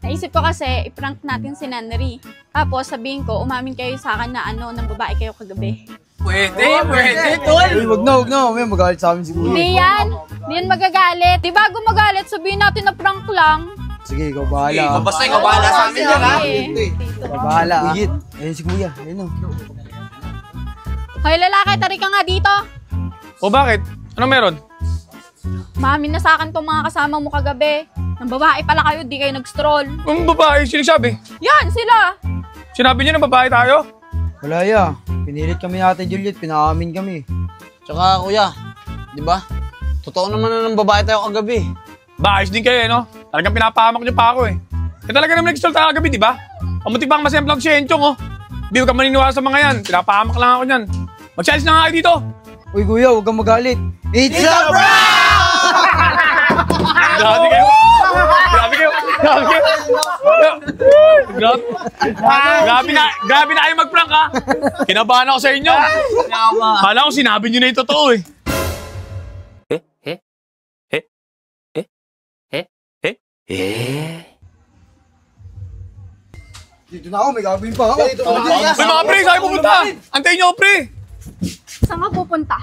Naisip ko kasi, i-prank natin si Nanry. Tapos sabihin ko, umamin kayo sa akin na ng babae kayo kagabi. Pwede, tol! Huwag na, may magalit sa amin siguro. Hindi yan magagalit. Di bago magalit, sabihin natin na prank lang. Sige, ikaw bahala. Basta ikaw bahala sa amin yan, ha? Ikaw bahala, ha? Ayun si kuya, ayun o. Hoy lalaki, tari ka nga dito. O bakit? Ano meron? Umamin na sa akin tong mga kasama mo kagabi. Nang babae pala kayo, di kayo nag-stroll. Ang babae, sinasabi. Yan, sila. Sinabi niyo na babae tayo? Wala ya. Pinilit kami natin, Juliet. Pinaamin kami. Tsaka kuya, di ba? Totoo naman na ng babae tayo kagabi. Ba, ayos din kayo, no? Talagang pinapahamak niyo pa ako, eh. Eh talaga naman nag-stall tayo kagabi, di ba? Pamutik bang masemplang si Enchong, oh. Di huwag kang maniniwala sa mga yan. Pinapahamak lang ako niyan. Mag-challenge na nga kayo dito. Uy, kuya, huwag kang magalit. It's a Grabe kayo. Grabe kayo. Grabe kayo. Grabe na kayo mag-prank, ha? Kinabahan ako sa inyo. Kala ko sinabi nyo na yung totoo, eh. Dito na ako, may gagawin pa ako. Uy, mga pre, saan kayo pupunta? Antayin nyo, pre. Saan ka pupunta?